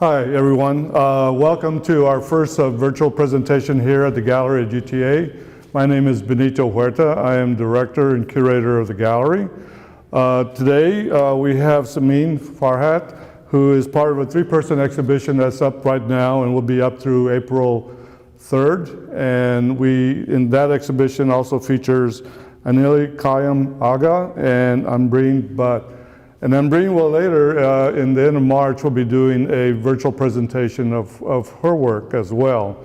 Hi, everyone. Welcome to our first virtual presentation here at the gallery at UTA. My name is Benito Huerta. I am director and curator of the gallery. Today, we have Simeen Farhat, who is part of a three-person exhibition that's up right now and will be up through April 3rd. And in that exhibition also features Anili Kayam Aga and Ambreen Butt. And Ambreen will later, in the end of March, will be doing a virtual presentation of her work as well.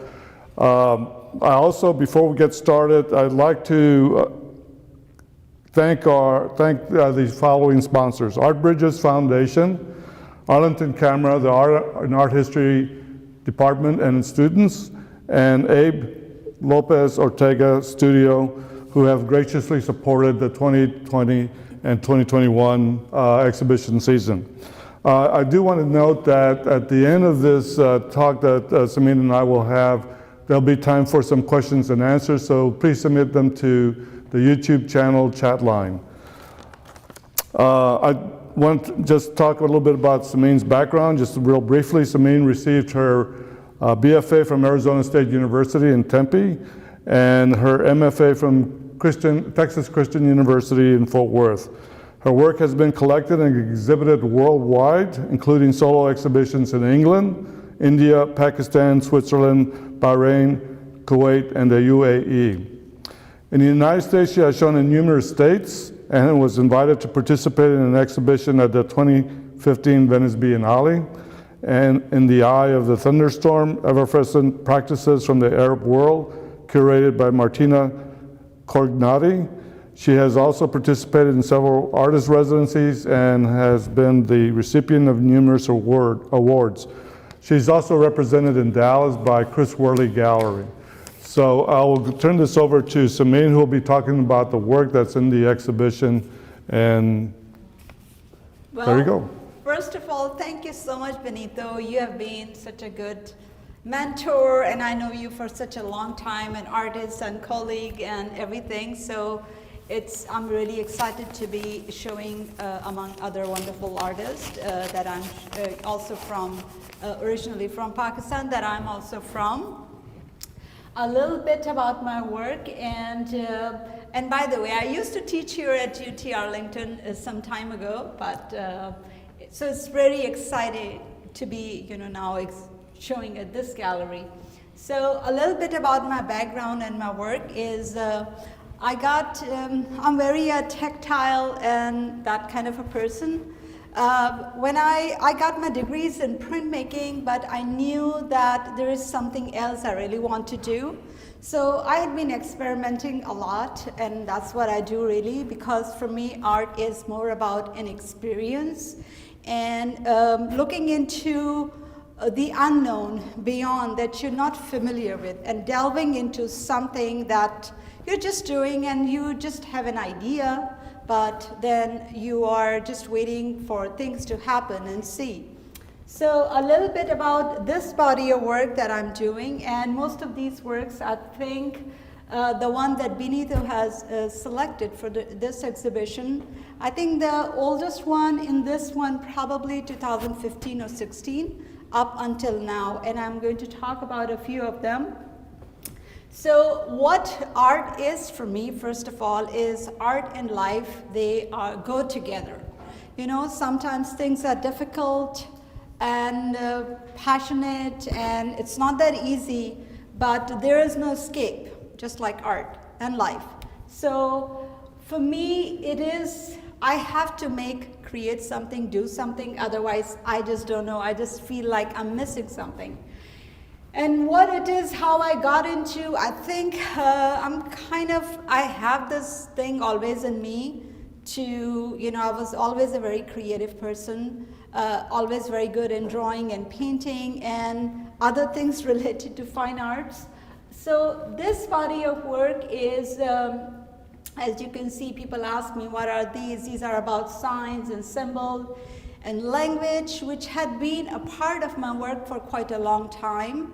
I also, before we get started, I'd like to thank these following sponsors: Art Bridges Foundation, Arlington Camera, the Art and Art History Department and its students, and Abe Lopez Ortega Studio, who have graciously supported the 2020 and 2021 exhibition season. I do want to note that at the end of this talk that Simeen and I will have, there'll be time for some questions and answers, so please submit them to the YouTube channel chat line. I want to just talk a little bit about Simeen's background, just real briefly. Simeen received her BFA from Arizona State University in Tempe and her MFA from Texas Christian University in Fort Worth. Her work has been collected and exhibited worldwide, including solo exhibitions in England, India, Pakistan, Switzerland, Bahrain, Kuwait, and the UAE. In the United States, she has shown in numerous states and was invited to participate in an exhibition at the 2015 Venice Biennale. And In the Eye of the Thunderstorm, Effervescent Practices from the Arab World, curated by Martina Cognati. She has also participated in several artist residencies and has been the recipient of numerous awards. She's also represented in Dallas by Chris Worley Gallery. So I will turn this over to Simeen, who will be talking about the work that's in the exhibition. And there you go. First of all, thank you so much, Benito. You have been such a good mentor, and I know you for such a long time, an artist and colleague and everything. So I'm really excited to be showing, among other wonderful artists, that I'm also from, originally from Pakistan, that I'm also from. A little bit about my work, and by the way, I used to teach here at UT Arlington some time ago, but so it's very exciting to be, now showing at this gallery. So a little bit about my background and my work is I'm very tactile and that kind of a person. When I got my degrees in printmaking, but I knew that there is something else I really want to do. So I had been experimenting a lot, and that's what I do really, because for me art is more about an experience and looking into the unknown beyond that you're not familiar with, and delving into something that you're just doing and you just have an idea, but then you are just waiting for things to happen and see. So a little bit about this body of work that I'm doing, and most of these works, I think the one that Benito has selected for this exhibition, I think the oldest one in this one probably 2015 or 16 up until now, and I'm going to talk about a few of them. So what art is for me, first of all, is art and life, they go together. Sometimes things are difficult and passionate, and it's not that easy, but there is no escape, just like art and life. So for me, it is, I have to create something, do something, otherwise I just don't know, I just feel like I'm missing something. And what it is, how I got into, I think I have this thing always in me to, I was always a very creative person, always very good in drawing and painting and other things related to fine arts. So this body of work is, as you can see, people ask me, what are these? These are about signs and symbols and language, which had been a part of my work for quite a long time.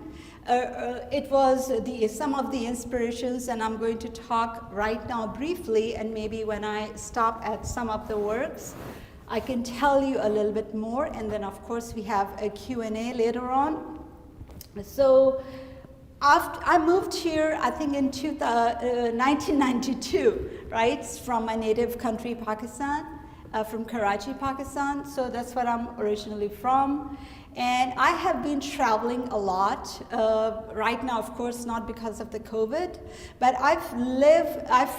It was some of the inspirations, and I'm going to talk right now briefly, and maybe when I stop at some of the works, I can tell you a little bit more, and then of course we have a Q&A later on. So after I moved here, I think in 1992, right, from my native country, Pakistan, from Karachi, Pakistan. So that's where I'm originally from. And I have been traveling a lot. Right now, of course, not because of the COVID, but I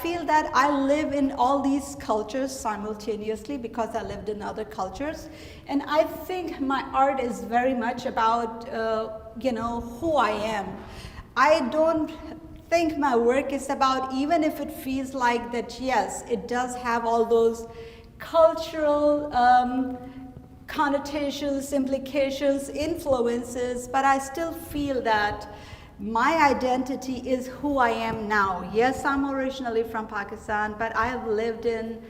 feel that I live in all these cultures simultaneously because I lived in other cultures. And I think my art is very much about, who I am. I don't think my work is about, even if it feels like that, yes, it does have all those cultural connotations, implications, influences, but I still feel that my identity is who I am now. Yes, I'm originally from Pakistan, but I have lived in,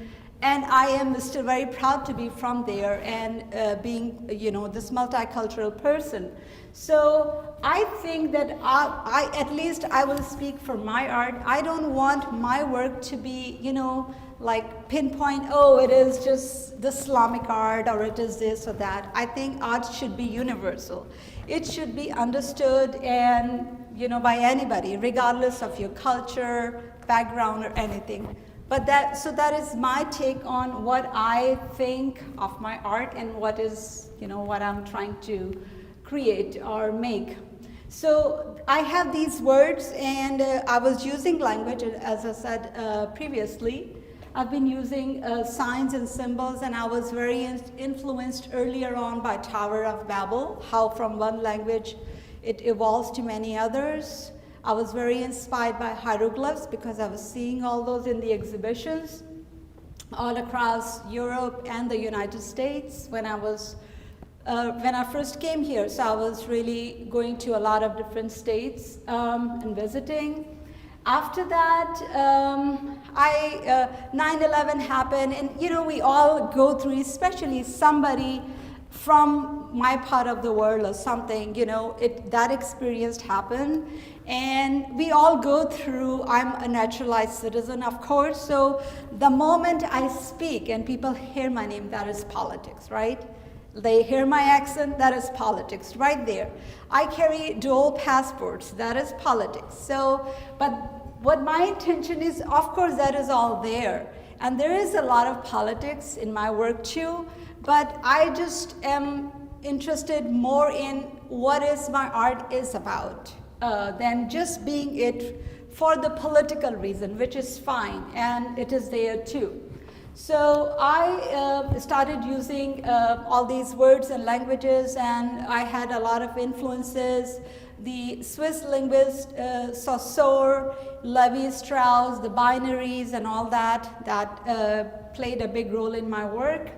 and I am still very proud to be from there and being, this multicultural person. So I think that at least I will speak for my art. I don't want my work to be, like pinpoint, oh, it is just the Islamic art or it is this or that. I think art should be universal. It should be understood and, by anybody, regardless of your culture, background, or anything. But that is my take on what I think of my art and what is, what I'm trying to create or make. So I have these words, and I was using language, as I said previously. I've been using signs and symbols, and I was very influenced earlier on by Tower of Babel, how from one language it evolves to many others. I was very inspired by hieroglyphs because I was seeing all those in the exhibitions all across Europe and the United States when I first came here. So I was really going to a lot of different states and visiting. After that, 9/11 happened, and we all go through, especially somebody from my part of the world or something, that experience happened, and we all go through. I'm a naturalized citizen, of course, so the moment I speak and people hear my name, that is politics, right? They hear my accent, that is politics right there. I carry dual passports, that is politics. So, but what my intention is, of course, that is all there. And there is a lot of politics in my work too, but I just am interested more in what is my art is about than just being it for the political reason, which is fine, and it is there too. So I started using all these words and languages, and I had a lot of influences. The Swiss linguist Saussure, Levi-Strauss, the binaries and all that played a big role in my work.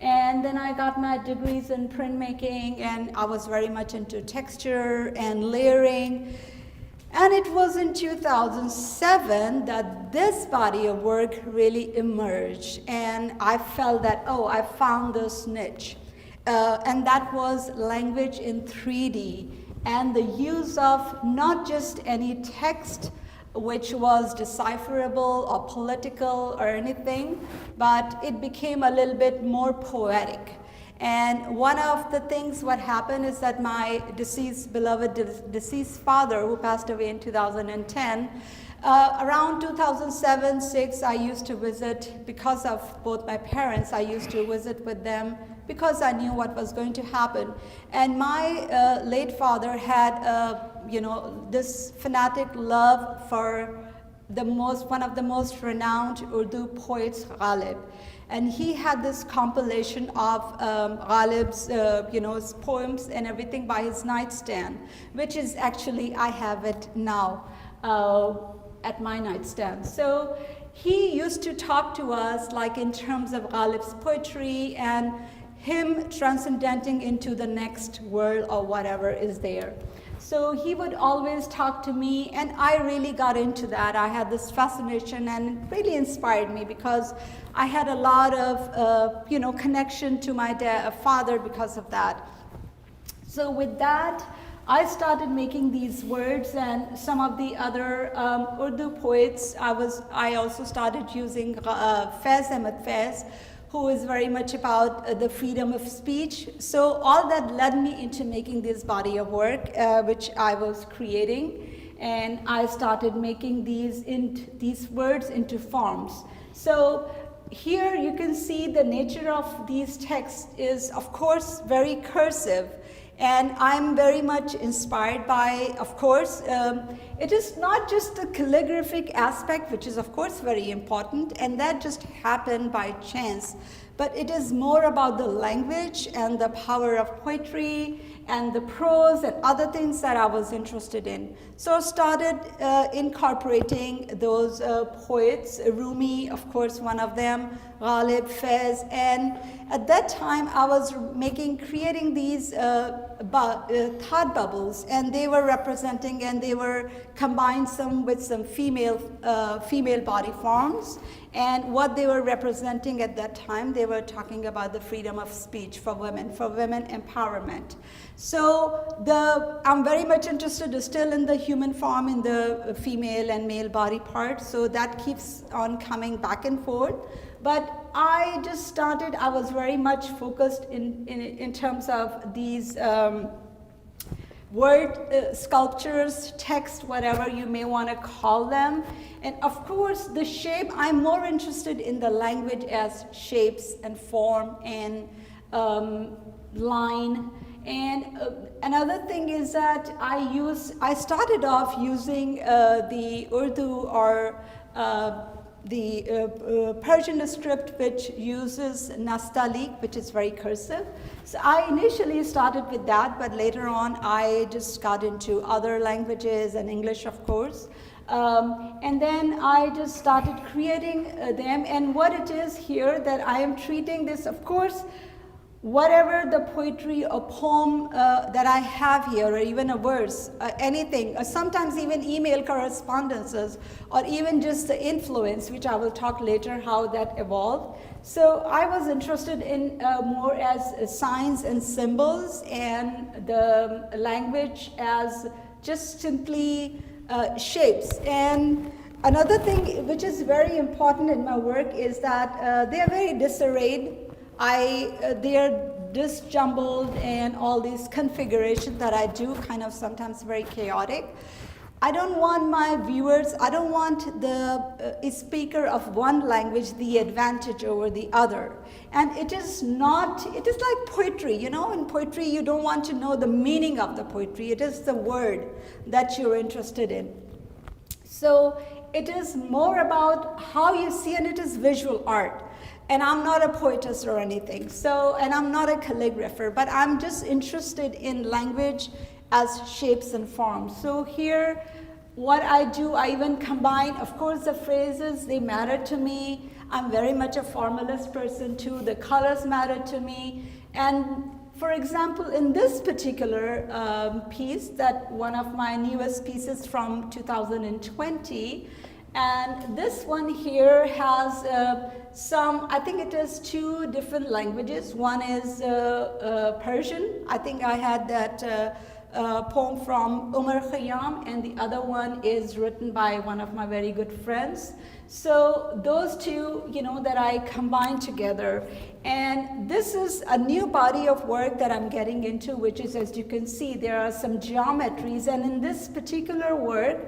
And then I got my degrees in printmaking, and I was very much into texture and layering. And it was in 2007 that this body of work really emerged, and I felt that, oh, I found this niche. And that was language in 3D, and the use of not just any text which was decipherable or political or anything, but it became a little bit more poetic. And one of the things what happened is that my beloved deceased father, who passed away in 2010, around 2007-06, I used to visit, because of both my parents, I used to visit with them because I knew what was going to happen. And my late father had, this fanatic love for one of the most renowned Urdu poets, Ghalib. And he had this compilation of Ghalib's, his poems and everything by his nightstand, which is actually, I have it now at my nightstand. So he used to talk to us like in terms of Ghalib's poetry and him transcendenting into the next world or whatever is there. So he would always talk to me, and I really got into that. I had this fascination, and it really inspired me because I had a lot of, connection to my father because of that. So with that, I started making these words, and some of the other Urdu poets, I also started using Faiz Ahmed Faiz, who is very much about the freedom of speech. So all that led me into making this body of work, which I was creating. And I started making these words into forms. So here you can see the nature of these texts is, of course, very cursive. And I'm very much inspired by, of course, it is not just the calligraphic aspect, which is, of course, very important, and that just happened by chance. But it is more about the language and the power of poetry and the prose and other things that I was interested in. So I started incorporating those poets, Rumi, of course, one of them, Ghalib, Fez, and at that time I was creating these thought bubbles, and they were representing, and they were combined some with some female body forms. And what they were representing at that time, they were talking about the freedom of speech for women empowerment. So I'm very much interested still in the human form, in the female and male body part, so that keeps on coming back and forth. But I just started, I was very much focused in terms of these word sculptures, text, whatever you may want to call them. And of course, the shape, I'm more interested in the language as shapes and form and line. And another thing is that I started off using the Urdu or the Persian script, which uses nastaliq, which is very cursive. So I initially started with that, but later on I just got into other languages and English, of course. And then I just started creating them. And what it is here that I am treating this, of course, whatever the poetry or poem that I have here, or even a verse, anything, or sometimes even email correspondences, or even just the influence, which I will talk later how that evolved. So I was interested in more as signs and symbols, and the language as just simply shapes. And another thing which is very important in my work is that they are very disarrayed. They are disjumbled, and all these configurations that I do kind of sometimes very chaotic. I don't want my viewers, I don't want the speaker of one language the advantage over the other. And it is like poetry, you know, in poetry you don't want to know the meaning of the poetry, it is the word that you're interested in. So it is more about how you see, and it is visual art. And I'm not a poetess or anything, and I'm not a calligrapher, but I'm just interested in language as shapes and forms. So here, what I do, I even combine, of course, the phrases, they matter to me. I'm very much a formalist person too. The colors matter to me. And for example, in this particular piece, that one of my newest pieces from 2020, and this one here has I think it is 2 different languages. One is Persian. I think I had that poem from Umar Khayyam, and the other one is written by one of my very good friends. So those 2, you know, that I combine together. And this is a new body of work that I'm getting into, which is, as you can see, there are some geometries. And in this particular work,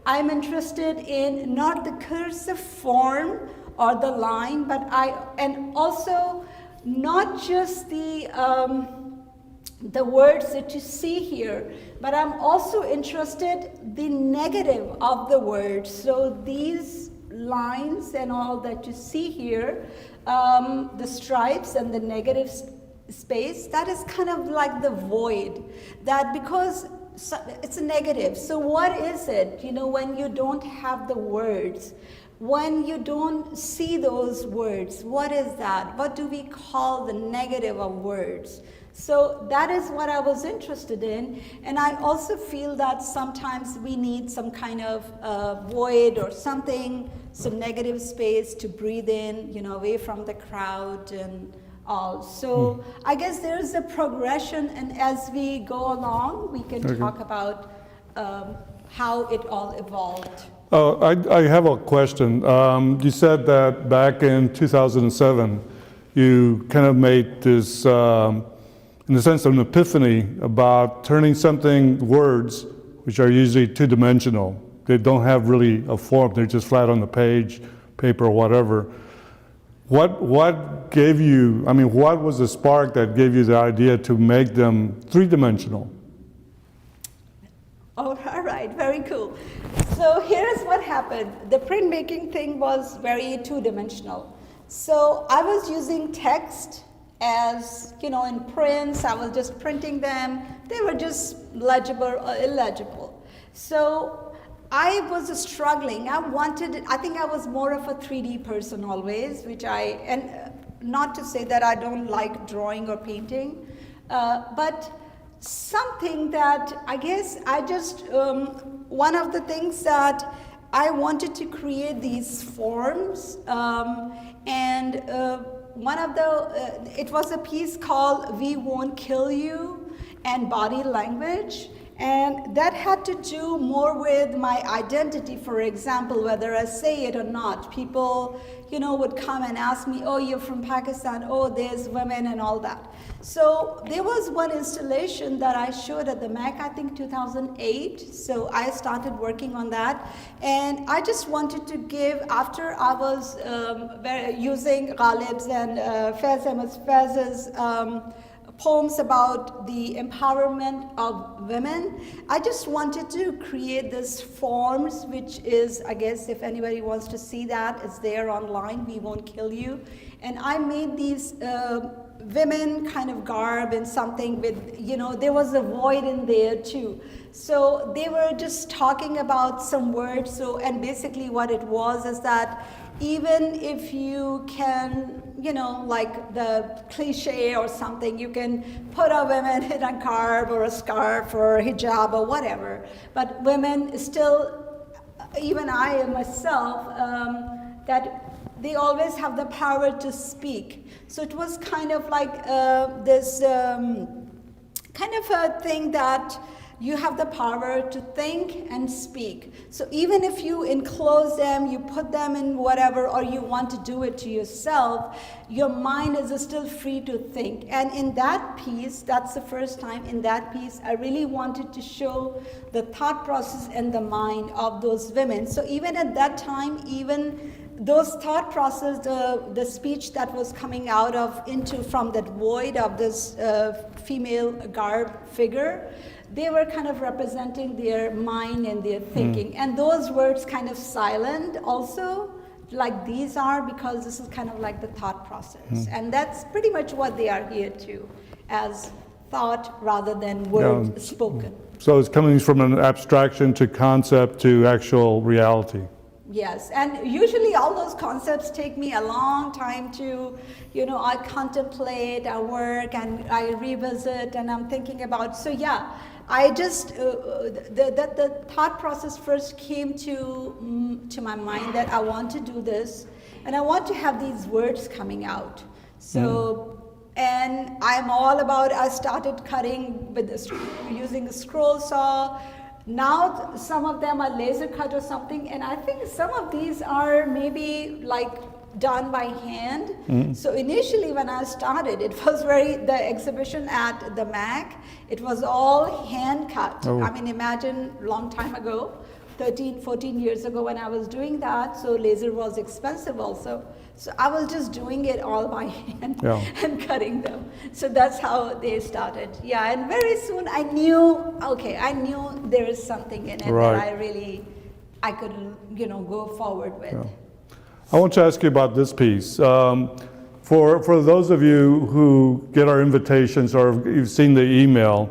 I'm interested in not the cursive form or the line, and also not just the words that you see here, but I'm also interested the negative of the words. So these lines and all that you see here, the stripes and the negative space, that is kind of like the void, that because it's a negative. So what is it, you know, when you don't have the words? When you don't see those words, what is that? What do we call the negative of words? So that is what I was interested in. And I also feel that sometimes we need some kind of void or something, some negative space to breathe in, you know, away from the crowd and all. So I guess there's a progression, and as we go along, we can talk about how it all evolved. I have a question. You said that back in 2007, you kind of made this, in a sense, an epiphany about turning something, words, which are usually two-dimensional. They don't have really a form, they're just flat on the page, paper, or whatever. What gave you, I mean, what was the spark that gave you the idea to make them three-dimensional? Oh, all right, very cool. So here's what happened. The printmaking thing was very two-dimensional. So I was using text as, you know, in prints, I was just printing them. They were just legible or illegible. So I was struggling. I think I was more of a 3D person always, and not to say that I don't like drawing or painting, but something that I guess one of the things that I wanted to create these forms, and one of it was a piece called "We Won't Kill You" and body language. And that had to do more with my identity. For example, whether I say it or not, people, you know, would come and ask me, oh, you're from Pakistan, oh, there's women and all that. So there was one installation that I showed at the MAC, I think 2008. So I started working on that. And I just wanted to give, after I was using Ghalib's and Faiz Ahmed Faiz's poems about the empowerment of women, I just wanted to create this forms, which is, I guess, if anybody wants to see that, it's there online, We Won't Kill You. And I made these women kind of garb and something with, you know, there was a void in there too. So they were just talking about some words. So, and basically what it was is that even if you can, you know, like the cliche or something, you can put a woman in a garb or a scarf or a hijab or whatever, but women still, even I myself, that they always have the power to speak. So it was kind of like this kind of a thing that you have the power to think and speak. So even if you enclose them, you put them in whatever, or you want to do it to yourself, your mind is still free to think. And in that piece, that's the first time in that piece, I really wanted to show the thought process and the mind of those women. So even at that time, even those thought process, the speech that was coming out from that void of this female garb figure, they were kind of representing their mind and their thinking. And those words kind of silent also, like these are, because this is kind of like the thought process. And that's pretty much what they are here to, as thought rather than words spoken. So it's coming from an abstraction to concept to actual reality. Yes, and usually all those concepts take me a long time to, you know, I contemplate, I work, and I revisit, and I'm thinking about, so yeah, I just, the thought process first came to my mind that I want to do this, and I want to have these words coming out. So, and I'm all about, I started cutting using a scroll saw. Now some of them are laser cut or something, and I think some of these are maybe like done by hand. So initially when I started, it was the exhibition at the MAC, it was all hand cut. I mean, imagine long time ago, 13, 14 years ago when I was doing that, so laser was expensive also. So I was just doing it all by hand and cutting them. So that's how they started. Yeah, and very soon I knew there is something in it that I could, you know, go forward with. Yeah. I want to ask you about this piece. For those of you who get our invitations or you've seen the email,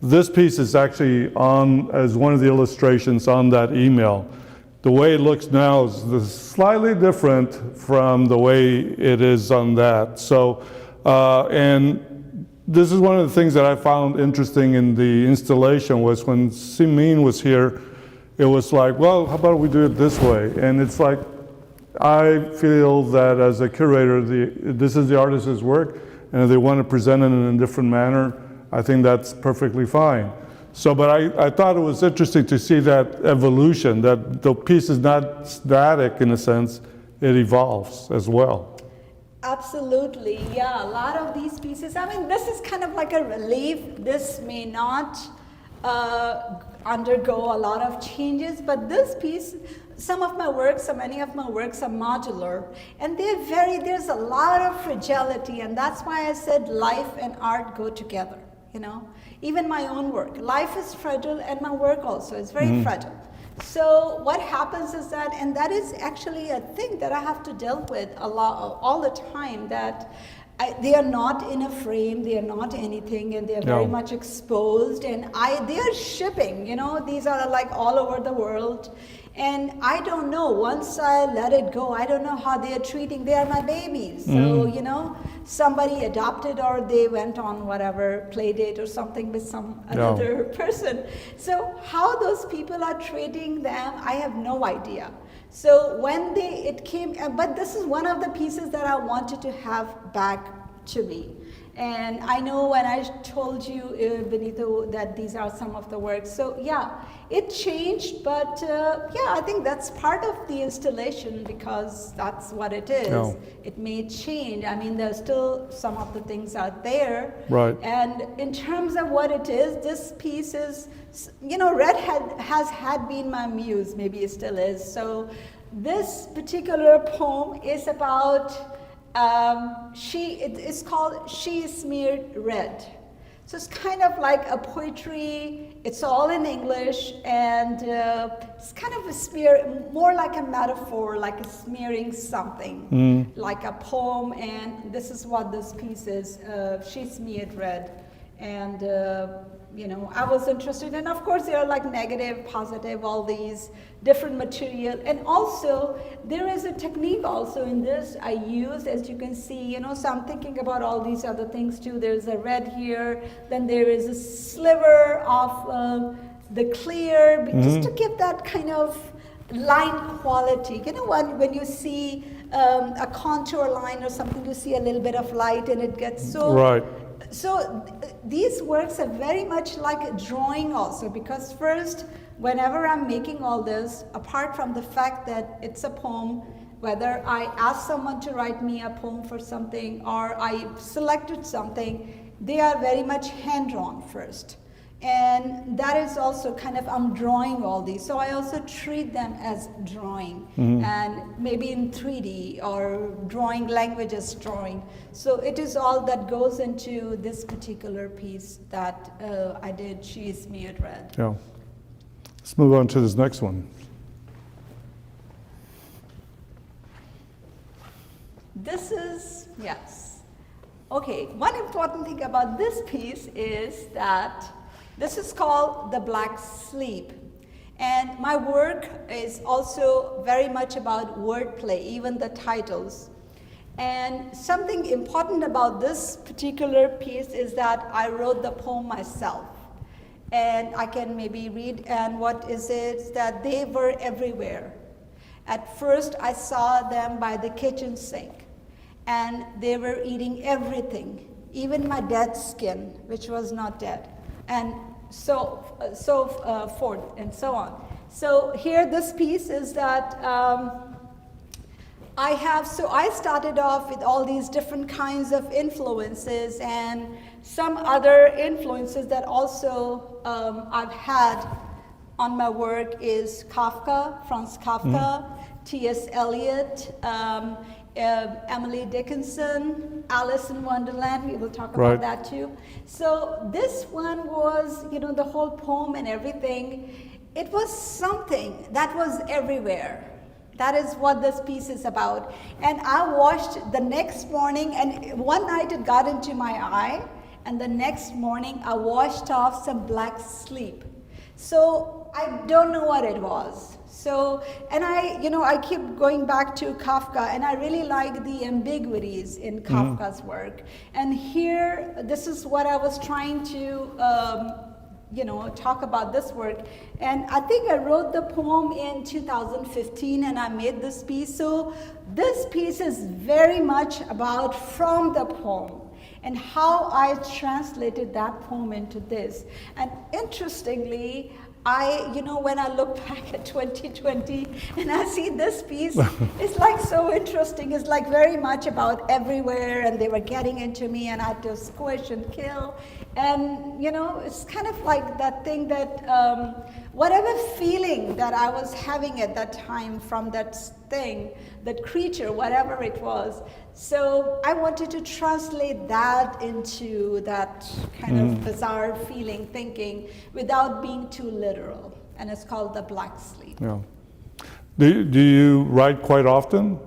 this piece is actually on as one of the illustrations on that email. The way it looks now is slightly different from the way it is on that. So, and this is one of the things that I found interesting in the installation was when Simeen was here, it was like, well, how about we do it this way? And it's like, I feel that as a curator, this is the artist's work, and if they want to present it in a different manner, I think that's perfectly fine. So, but I thought it was interesting to see that evolution, that the piece is not static in a sense, it evolves as well. Absolutely, yeah. A lot of these pieces, I mean, this is kind of like a relief. This may not undergo a lot of changes, but this piece, some of my works, so many of my works are modular, and there's a lot of fragility, and that's why I said life and art go together, you know. Even my own work, life is fragile, and my work also is very fragile. So what happens is that, and that is actually a thing that I have to deal with a lot, all the time, that they are not in a frame, they are not anything, and they are very much exposed, and they are shipping, you know, these are like all over the world. And I don't know, once I let it go, I don't know how they are treating, they are my babies. So, you know, somebody adopted or they went on whatever play date or something with some another person. So how those people are treating them, I have no idea. So when it came, but this is one of the pieces that I wanted to have back to me. And I know when I told you, Benito, that these are some of the works. So yeah, it changed, but yeah, I think that's part of the installation because that's what it is. Yeah. It may change. I mean, there's still some of the things out there. Right. And in terms of what it is, this piece is, you know, Red had been my muse, maybe it still is. So this particular poem is about it's called She is Smeared Red. So it's kind of like a poetry, it's all in English, and it's kind of a smear, more like a metaphor, like a smearing something, like a poem, and this is what this piece is, She's Smeared Red. And you know, I was interested, and of course there are like negative, positive, all these different material, and also there is a technique also in this I use, as you can see, you know, so I'm thinking about all these other things too. There's a red here, then there is a sliver of the clear, just to give that kind of line quality. You know, when you see a contour line or something, you see a little bit of light and it gets so... Right. So these works are very much like a drawing also, because first, whenever I'm making all this, apart from the fact that it's a poem, whether I ask someone to write me a poem for something or I selected something, they are very much hand-drawn first. And that is also kind of, I'm drawing all these. So I also treat them as drawing, and maybe in 3D or drawing language as drawing. So it is all that goes into this particular piece that I did, She is Smeared Red. Yeah. Let's move on to this next one. This is, yes. Okay, one important thing about this piece is that this is called The Black Sleep. And my work is also very much about wordplay, even the titles. And something important about this particular piece is that I wrote the poem myself. And I can maybe read, and what is it? That they were everywhere. At first, I saw them by the kitchen sink, and they were eating everything, even my dead skin, which was not dead. And so forth and so on. So here this piece is that I started off with all these different kinds of influences, and some other influences that also I've had on my work is Kafka, Franz Kafka, T.S. Eliot, Emily Dickinson, Alice in Wonderland, we will talk about that too. So this one was, you know, the whole poem and everything, it was something that was everywhere. That is what this piece is about. And I washed the next morning, and one night it got into my eye, and the next morning I washed off some black sleep. So I don't know what it was. So, and I keep going back to Kafka, and I really like the ambiguities in Kafka's work. And here, this is what I was trying to, talk about this work. And I think I wrote the poem in 2015, and I made this piece. So this piece is very much about from the poem, and how I translated that poem into this. And interestingly, when I look back at 2020 and I see this piece, it's like so interesting. It's like very much about everywhere, and they were getting into me, and I had to squish and kill. And, it's kind of like that thing that whatever feeling that I was having at that time from that thing, that creature, whatever it was. So I wanted to translate that into that kind of bizarre feeling, thinking, without being too literal. And it's called the Black Sleep. Yeah. Do you write quite often?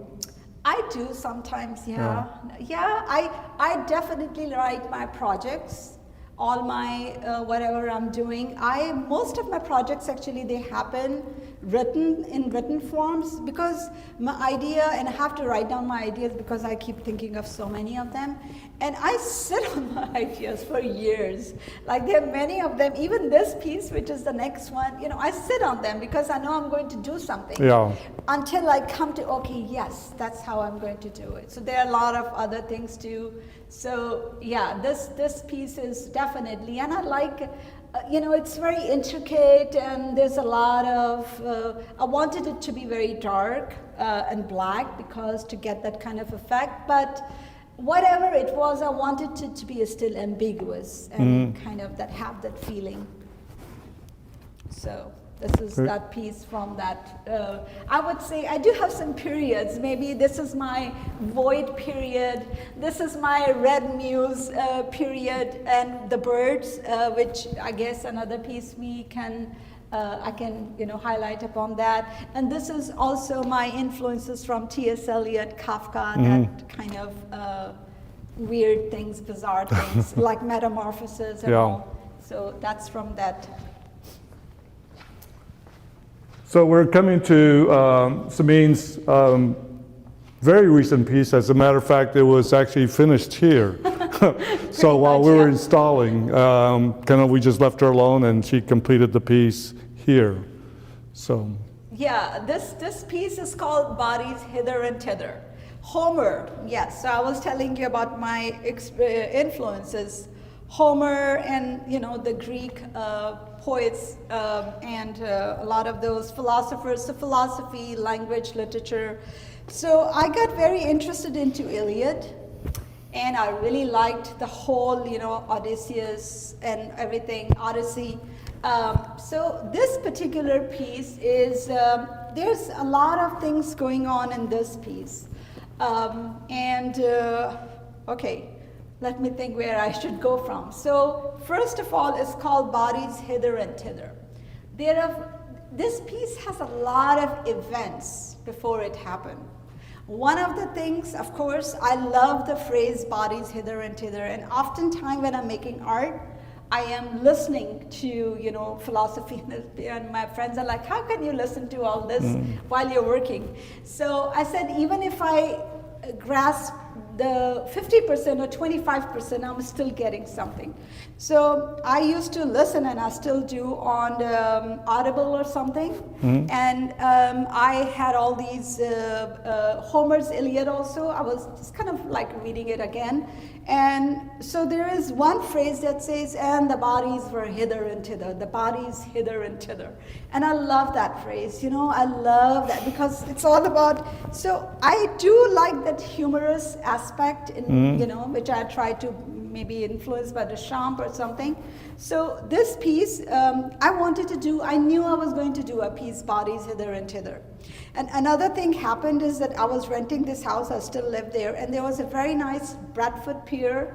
I do sometimes, yeah. Yeah, I definitely write my projects, all my whatever I'm doing. Most of my projects actually, they happen in written forms, because my idea, and I have to write down my ideas because I keep thinking of so many of them, and I sit on my ideas for years. Like, there are many of them, even this piece, which is the next one, I sit on them because I know I'm going to do something. Yeah. Until I come to, okay, yes, that's how I'm going to do it. So there are a lot of other things too. So yeah, this piece is definitely, and I like, it's very intricate, and there's a lot of, I wanted it to be very dark and black, because to get that kind of effect, but whatever it was, I wanted it to be still ambiguous and kind of have that feeling. So this is that piece from that. I would say I do have some periods. Maybe this is my void period. This is my red muse period, and the birds, which I guess another piece I can highlight upon that. And this is also my influences from T.S. Eliot, Kafka, that kind of weird things, bizarre things, like metamorphosis and all. So that's from that. So we're coming to Simeen's very recent piece. As a matter of fact, it was actually finished here. So while we were installing, we just left her alone, and she completed the piece here. So yeah, this piece is called Bodies Hither and Thither. Homer, yes. So I was telling you about my influences. Homer and the Greek poets and a lot of those philosophers, so philosophy, language, literature. So I got very interested into Eliot, and I really liked the whole, Odysseus and everything, Odyssey. So this particular piece is, there's a lot of things going on in this piece. Okay. Let me think where I should go from. So first of all, it's called Bodies Hither and Thither. This piece has a lot of events before it happened. One of the things, of course, I love the phrase bodies hither and thither, and oftentimes when I'm making art, I am listening to, philosophy, and my friends are like, how can you listen to all this while you're working? So I said, even if I grasp the 50% or 25%, I'm still getting something. So I used to listen, and I still do, on Audible or something. And I had all these Homer's Iliad also. I was just kind of like reading it again. And so there is one phrase that says, and the bodies were hither and thither, the bodies hither and thither. And I love that phrase, I love that, because it's all about, so I do like that humorous aspect, in, which I try to maybe influence by Deschamps or something. So this piece, I knew I was going to do a piece, Bodies Hither and Thither. And another thing happened is that I was renting this house, I still live there, and there was a very nice Bradford pear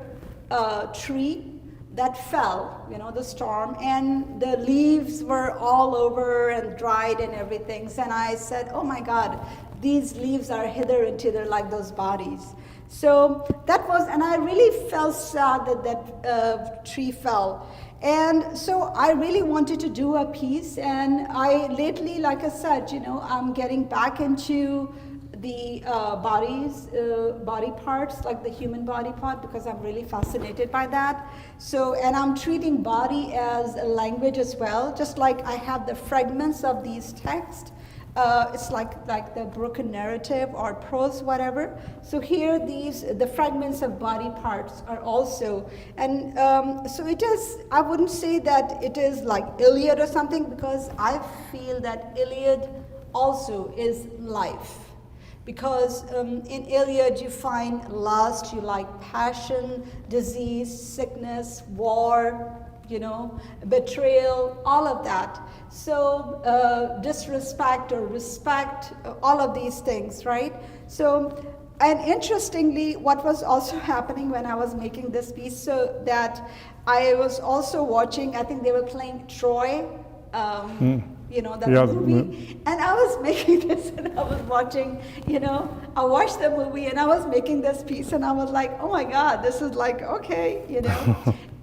tree that fell, the storm, and the leaves were all over and dried and everything. And I said, oh my God, these leaves are hither and thither like those bodies. So that was, and I really felt sad that that tree fell. And so I really wanted to do a piece, and I lately, like I said, I'm getting back into the body parts, like the human body part, because I'm really fascinated by that. So, and I'm treating body as a language as well, just like I have the fragments of these texts. it's like the broken narrative or prose, whatever. So here, the fragments of body parts are also, and so it is. I wouldn't say that it is like Iliad or something, because I feel that Iliad also is life. Because in Iliad you find lust, you like passion, disease, sickness, war, betrayal, all of that. So disrespect or respect, all of these things, right? So, and interestingly, what was also happening when I was making this piece, so that I was also watching, I think they were playing Troy, that movie, and I was making this, and I was watching, I watched the movie, and I was making this piece, and I was like, oh my God, this is like, okay,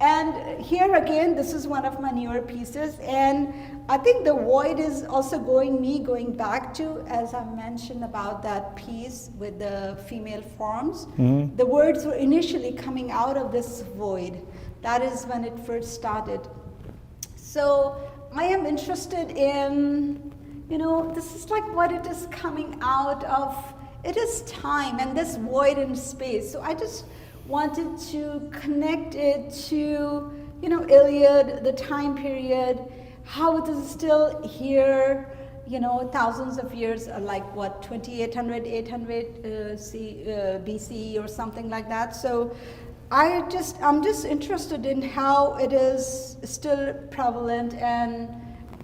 And here again, this is one of my newer pieces, and I think the void is also going back to, as I mentioned about that piece with the female forms, the words were initially coming out of this void. That is when it first started. So I am interested in, this is like what it is coming out of. It is time and this void in space. So I just wanted to connect it to, Iliad, the time period, how it is still here, thousands of years, like what, 2800, 800 BC or something like that. So I'm just interested in how it is still prevalent and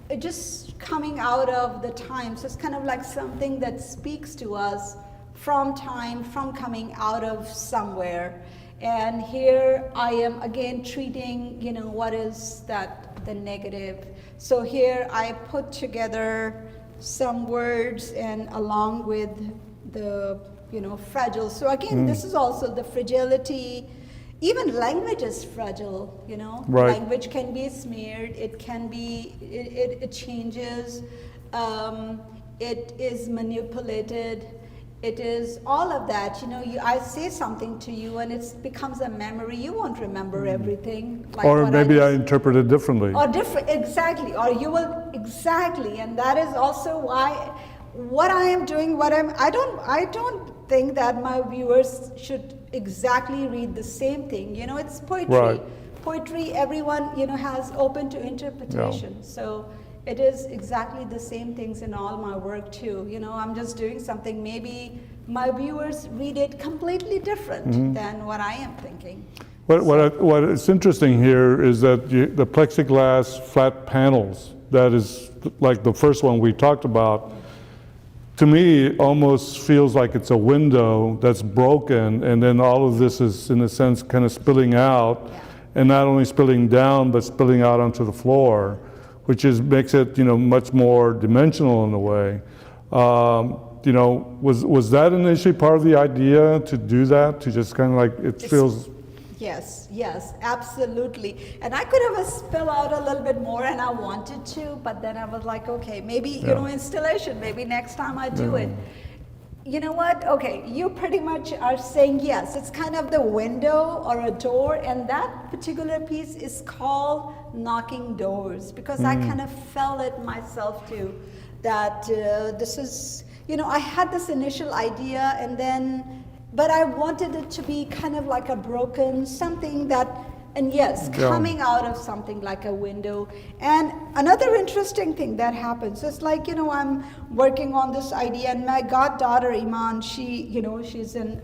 it just coming out of the time. So it's kind of like something that speaks to us from time, from coming out of somewhere. And here I am again treating, what is that, the negative. So here I put together some words and along with the, fragile. So again, this is also the fragility. Even language is fragile, Right. Language can be smeared, it can be, it changes, it is manipulated, it is all of that. I say something to you and it becomes a memory, you won't remember everything. Like or maybe I interpret it differently. Or different, exactly, or you will, exactly, and that is also why what I am doing, I don't think that my viewers should exactly read the same thing. It's poetry. Right. Poetry, everyone, has open to interpretation. Yeah. So it is exactly the same things in all my work too. I'm just doing something, maybe my viewers read it completely different than what I am thinking. What is interesting here is that the plexiglass flat panels, that is like the first one we talked about, to me, it almost feels like it's a window that's broken, and then all of this is, in a sense, kind of spilling out, and not only spilling down, but spilling out onto the floor, which makes it, much more dimensional in a way. Was that initially part of the idea to do that, to just kind of like it feels? Yes, absolutely. And I could have spilled out a little bit more, and I wanted to, but then I was like, okay, maybe, installation, maybe next time I do it. You know what? Okay, you pretty much are saying yes. It's kind of the window or a door, and that particular piece is called Knocking Doors, because I kind of felt it myself too, that this is, I had this initial idea, and then but I wanted it to be kind of like a broken something that, and yes, coming out of something like a window. And another interesting thing that happens is like, I'm working on this idea, and my goddaughter Iman, she, she's an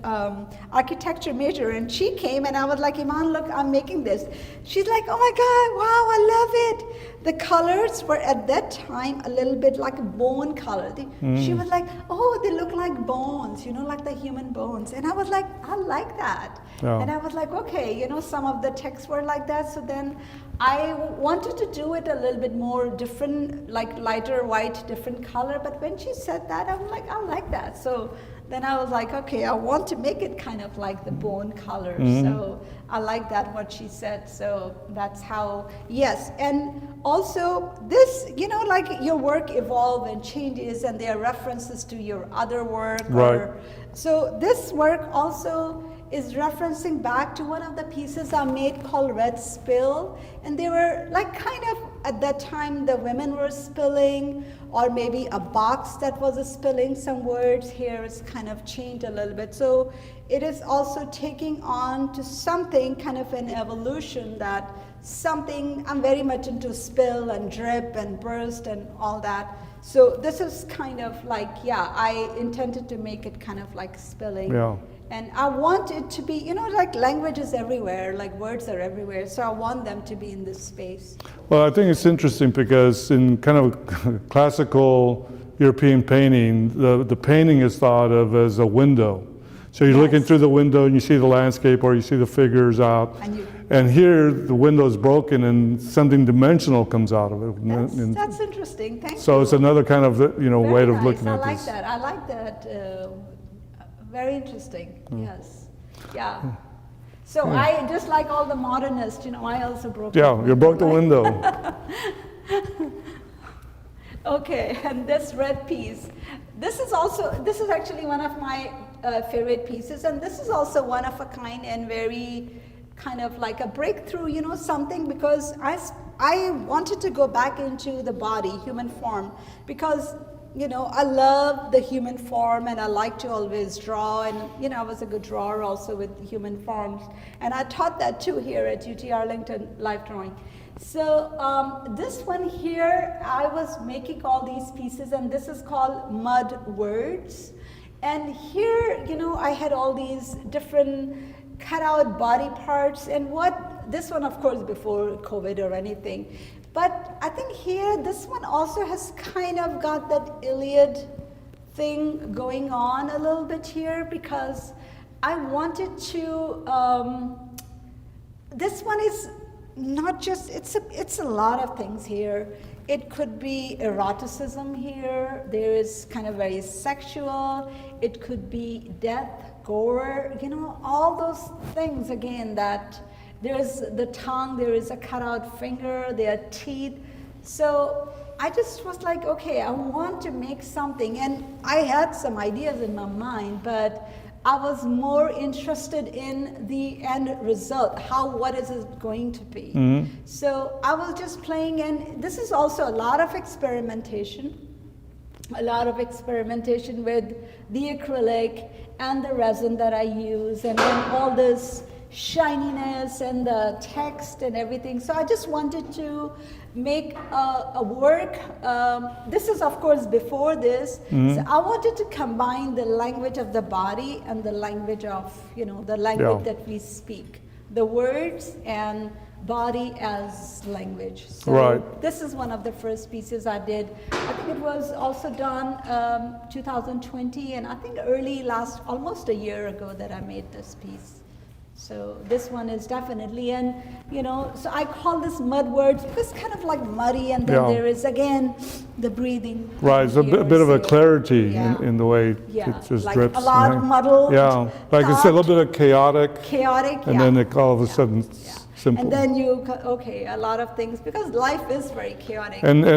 architecture major, and she came and I was like, Iman, look, I'm making this. She's like, oh my God, wow, I love it. The colors were at that time a little bit like a bone color. She was like, oh, they look like bones, like the human bones. And I was like, I like that. Yeah. And I was like, okay, some of the texts were like that. So then I wanted to do it a little bit more different, like lighter white, different color. But when she said that, I was like, I like that. So then I was like, okay, I want to make it kind of like the bone color. So I like that, what she said. So that's how, yes. And also this, like your work evolves and changes, and there are references to your other work. Right. So this work also is referencing back to one of the pieces I made called Red Spill. And they were like kind of, at that time, the women were spilling, or maybe a box that was spilling some words. Here it's kind of changed a little bit. So it is also taking on to something, kind of an evolution, that something, I'm very much into spill and drip and burst and all that. So this is kind of like, yeah, I intended to make it kind of like spilling. Yeah. And I want it to be, you know, like language is everywhere, like words are everywhere, so I want them to be in this space. Well, I think it's interesting because in kind of classical European painting, the painting is thought of as a window. So you're looking through the window and you see the landscape or you see the figures out. And here the window's broken and something dimensional comes out of it. That's interesting. Thank you. So it's another kind of, you know, way of looking at I this. I like that. Very interesting. Yes. Yeah. So I, just like all the modernists, you know, I also broke. Yeah, you broke the window. Okay, and this red piece. This is actually one of my favorite pieces, and this is also one of a kind and very kind of like a breakthrough, you know, something, because I wanted to go back into the body, human form, because, you know, I love the human form and I like to always draw, and, you know, I was a good drawer also with human forms, and I taught that too here at UT Arlington, life drawing. So this one here, I was making all these pieces, and this is called mud words. And here, you know, I had all these different cut out body parts, and this one, of course, before COVID or anything. But I think here, this one also has kind of got that Iliad thing going on a little bit here, because I wanted to, this one is not just, it's a lot of things here. It could be eroticism here. There is kind of very sexual. It could be death, gore, you know, all those things again, that there's the tongue, there is a cut out finger, there are teeth. So I just was like, okay, I want to make something. And I had some ideas in my mind, but I was more interested in the end result, what is it going to be? Mm-hmm. So I was just playing, and this is also a lot of experimentation with the acrylic and the resin that I use, and then all this shininess and the text and everything. So I just wanted to make a work. This is, of course, before this. Mm-hmm. So I wanted to combine the language of the body and the language of, you know, the language that we speak, the words and body as language. So this is one of the first pieces I did. I think it was also done 2020, and I think almost a year ago that I made this piece. So this one is definitely, and you know, so I call this mud words because it's kind of like muddy, and then there is again the breathing. Right, it's a bit of a clarity in the way it just like drips. A lot muddled. Yeah, like it's a little bit of chaotic. And then it all of a sudden simple. And then a lot of things, because life is very chaotic. And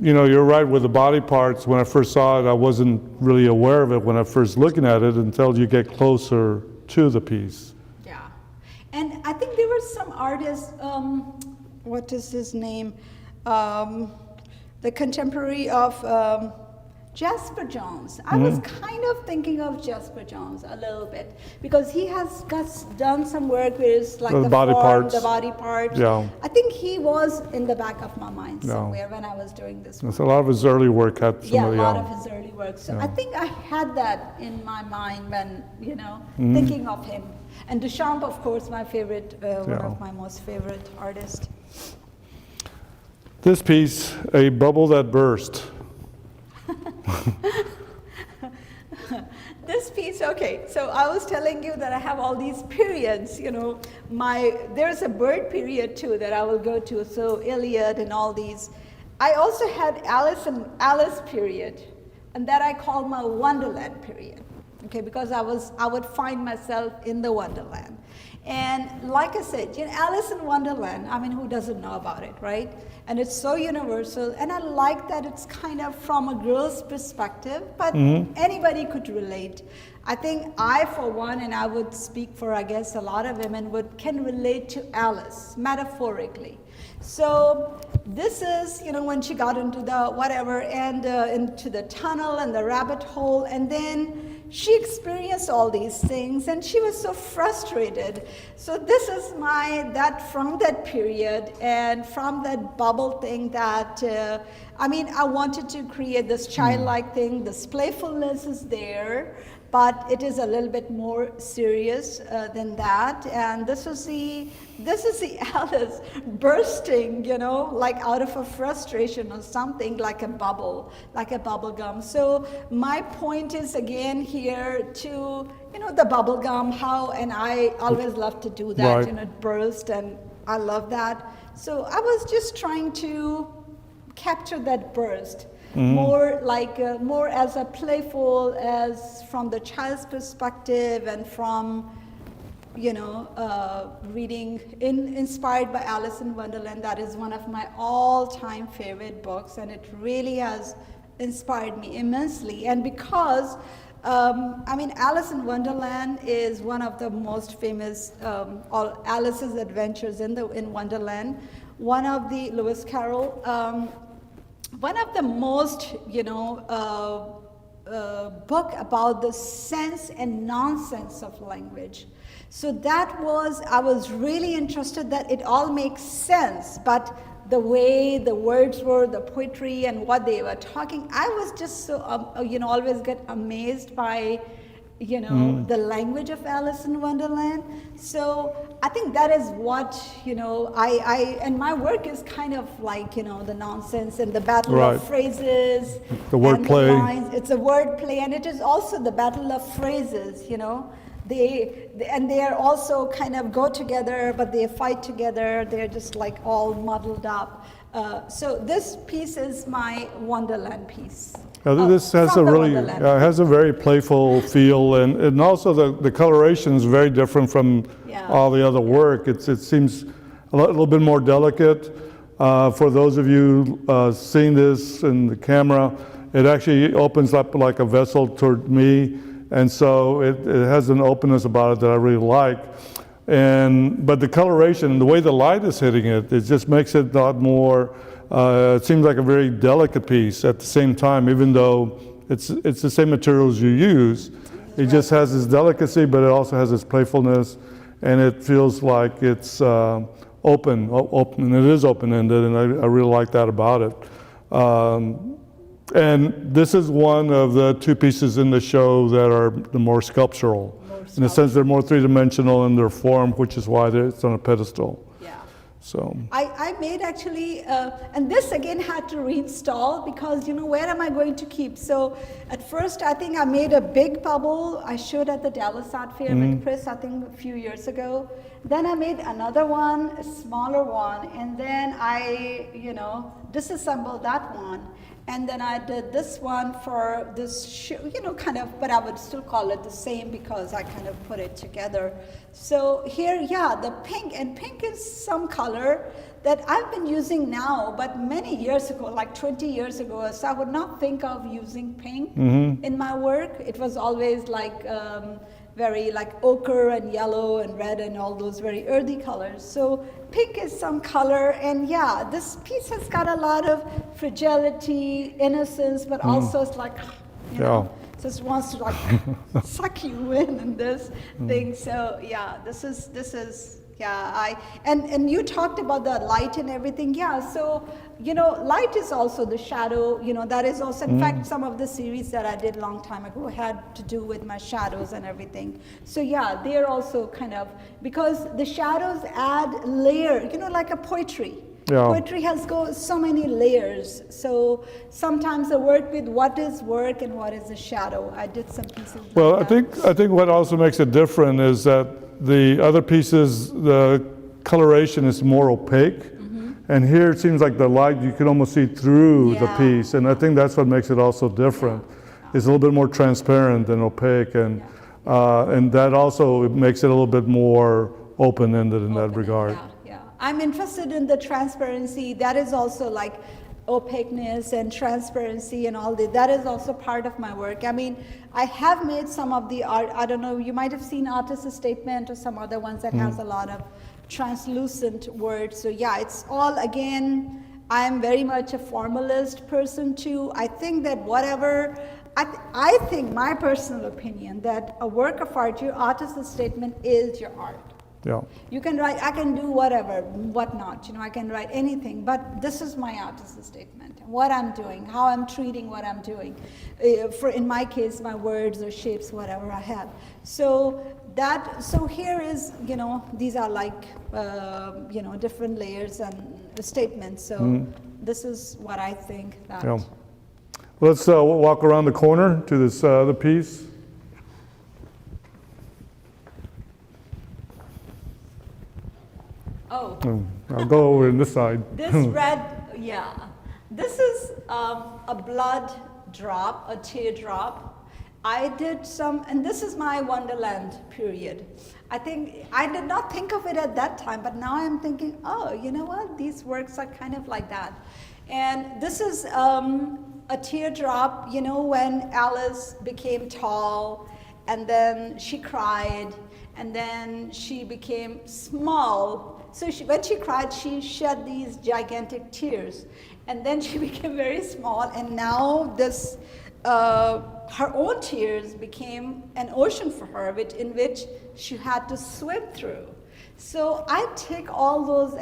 you know, you're right with the body parts. When I first saw it, I wasn't really aware of it when I first looking at it until you get closer to the piece. And I think there were some artists, what is his name? The contemporary of Jasper Johns. I was kind of thinking of Jasper Johns a little bit, because he has done some work with his, like the body form, parts. The body parts. Yeah. I think he was in the back of my mind somewhere when I was doing this one. It's a lot of his early work had some a lot of his early work. So I think I had that in my mind when, you know, thinking of him. And Duchamp, of course, my favorite, one of my most favorite artists. This piece, A Bubble That Burst. This piece, okay, so I was telling you that I have all these periods, you know, there's a bird period too that I will go to, so Iliad and all these. I also had Alice period, and that I call my Wonderland period. okay, because I would find myself in the Wonderland. And like I said, Alice in Wonderland, I mean, who doesn't know about it, right? And it's so universal, and I like that it's kind of from a girl's perspective, but anybody could relate. I think I, for one, and I would speak for, I guess, a lot of women, can relate to Alice, metaphorically. So this is, when she got into the whatever, and into the tunnel and the rabbit hole, and then she experienced all these things, and she was so frustrated. So this is from that period, and from that bubble thing that, I wanted to create this childlike thing. This playfulness is there, but it is a little bit more serious than that. And this is the Alice bursting, like out of a frustration or something, like a bubble gum. So my point is again here to, the bubble gum, and I always love to do that, right. It burst, and I love that. So I was just trying to capture that burst. More more as a playful, as from the child's perspective, and from reading inspired by Alice in Wonderland. That is one of my all-time favorite books, and it really has inspired me immensely. And because Alice in Wonderland is one of the most famous, all Alice's Adventures in Wonderland, one of the Lewis Carroll, one of the most, book about the sense and nonsense of language. So I was really interested that it all makes sense, but the way the words were, the poetry and what they were talking, I was just so, always get amazed by, the language of Alice in Wonderland. So I think that is what, and my work is kind of like, the nonsense and the battle right. of phrases. The wordplay. It's a wordplay, and it is also the battle of phrases, They are also kind of go together, but they fight together. They're just like all muddled up. So this piece is my Wonderland piece. This has a very playful feel, and also the coloration is very different from all the other work. It seems a little bit more delicate. For those of you seeing this in the camera, it actually opens up like a vessel toward me, and so it has an openness about it that I really like. But the coloration and the way the light is hitting it, it just makes it a lot more. It seems like a very delicate piece at the same time, even though it's the same materials you use. It just has this delicacy, but it also has this playfulness, and it feels like it's open, and it is open-ended, and I really like that about it. And this is one of the two pieces in the show that are the more sculptural. In a sense, they're more three-dimensional in their form, which is why it's on a pedestal. So I made actually, and this again had to reinstall because, where am I going to keep? So at first, I think I made a big bubble. I showed at the Dallas Art Fair with Chris, I think a few years ago. Then I made another one, a smaller one, and then I, disassembled that one. And then I did this one for this show, but I would still call it the same because I kind of put it together. So here, the pink, and pink is some color that I've been using now, but many years ago, like 20 years ago, so I would not think of using pink in my work. It was always like very like ochre and yellow and red and all those very earthy colors. So pink is some color, and this piece has got a lot of fragility, innocence, but also it's like, just wants to like suck you in this thing. So this is and you talked about the light and everything. So light is also the shadow. That is also, in fact, some of the series that I did a long time ago had to do with my shadows and everything. So they are also kind of, because the shadows add layer, like a poetry. Poetry has so many layers. So sometimes I work with what is work and what is a shadow. I did some pieces. Well, I think what also makes it different is that the other pieces, the coloration is more opaque, and here it seems like the light, you can almost see through the piece, and I think that's what makes it also different. is a little bit more transparent than opaque, and that also makes it a little bit more open-ended in that regard. Yeah. I'm interested in the transparency. That is also like opaqueness and transparency and all that. That is also part of my work. I mean, I have made some of the art. I don't know, you might have seen Artist's Statement or some other ones that has a lot of translucent words. So yeah, it's all, again, I'm very much a formalist person too. I think that whatever, I think, my personal opinion, that a work of art, your artist's statement is your art. Yeah. You can write, I can do whatever, whatnot, I can write anything, but this is my artist's statement. What I'm doing, how I'm treating what I'm doing. In my case, my words or shapes, whatever I have. So here is, these are like, different layers and statements. So this is what I think that. Yeah. Let's walk around the corner to this other piece. Oh. I'll go over in this side. This red, yeah. This is a blood drop, a teardrop. I did some, and this is my Wonderland period. I did not think of it at that time, but now I'm thinking, oh, you know what? These works are kind of like that. And this is a teardrop, when Alice became tall, and then she cried, and then she became small. So when she cried, she shed these gigantic tears. And then she became very small, and now this, her own tears became an ocean for her, in which she had to swim through. So I take all those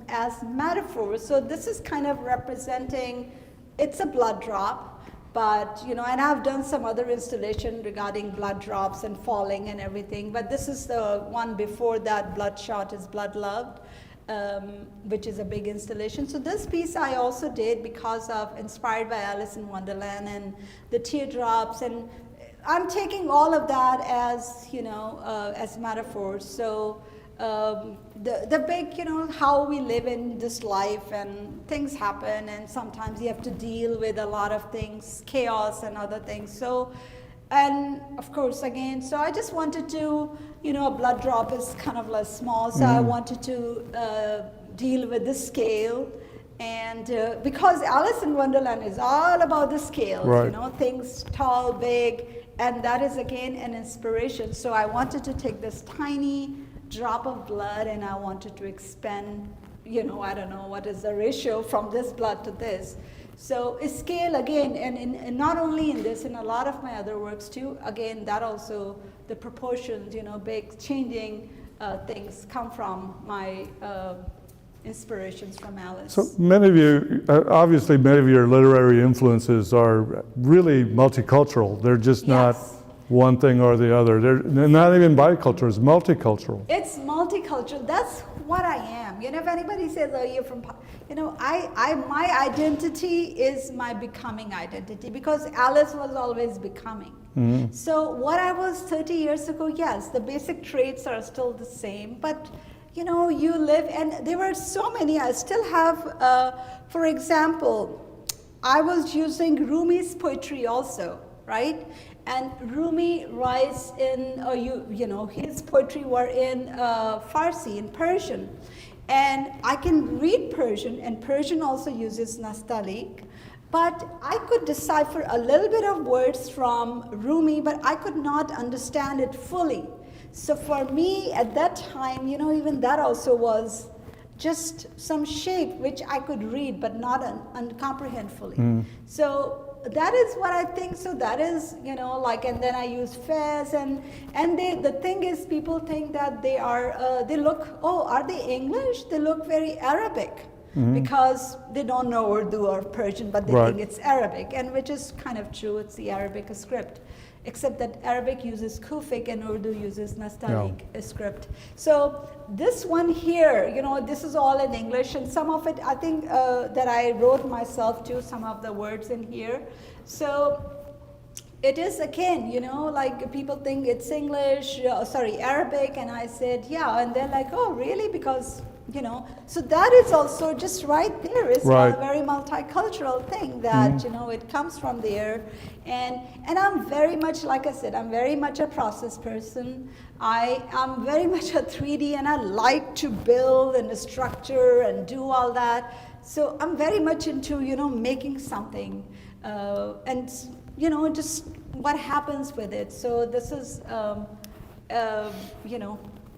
as metaphors. So this is kind of representing, it's a blood drop, but, and I've done some other installation regarding blood drops and falling and everything, but this is the one before that, Bloodshot is Blood Loved, which is a big installation. So this piece I also did because of, inspired by Alice in Wonderland and the teardrops, and I'm taking all of that as, as metaphors. So the big, how we live in this life, and things happen, and sometimes you have to deal with a lot of things, chaos and other things. So, and of course, again, so I just wanted to, a blood drop is kind of less small, so I wanted to deal with the scale. And because Alice in Wonderland is all about the scales, right. Things tall, big, and that is again an inspiration. So I wanted to take this tiny drop of blood, and I wanted to expand, I don't know what is the ratio from this blood to this. So scale again, and not only in this, in a lot of my other works too, again, that also, the proportions, big changing things come from my inspirations from Alice. So many of you, obviously many of your literary influences are really multicultural. They're just not one thing or the other. They're not even bicultural, it's multicultural. It's multicultural. That's what I am. If anybody says, oh, you're from, my identity is my becoming identity, because Alice was always becoming. Mm-hmm. So what I was 30 years ago, yes, the basic traits are still the same, but you live, and there were so many. I still have, for example, I was using Rumi's poetry also, right? And Rumi writes in, his poetry were in Farsi, in Persian. And I can read Persian, and Persian also uses nastaliq. But I could decipher a little bit of words from Rumi, but I could not understand it fully. So for me, at that time, even that also was just some shape which I could read, but not comprehend fully. So that is what I think. So that is, and then I use Fez, and the thing is, people think that they are, they look, oh, are they English? They look very Arabic, because they don't know Urdu or Persian, but they think it's Arabic, and which is kind of true. It's the Arabic script, except that Arabic uses Kufic and Urdu uses Nastaliq script. So this one here, this is all in English, and some of it I think that I wrote myself too, some of the words in here. So it is again, like people think it's English, Arabic, and I said, yeah, and they're like, oh, really? Because, so that is also just right there. It's Right. a very multicultural thing that, it comes from there. And I'm very much, like I said, I'm very much a process person. I am very much a 3D, and I like to build and structure and do all that. So I'm very much into, making something. And just what happens with it. So this is,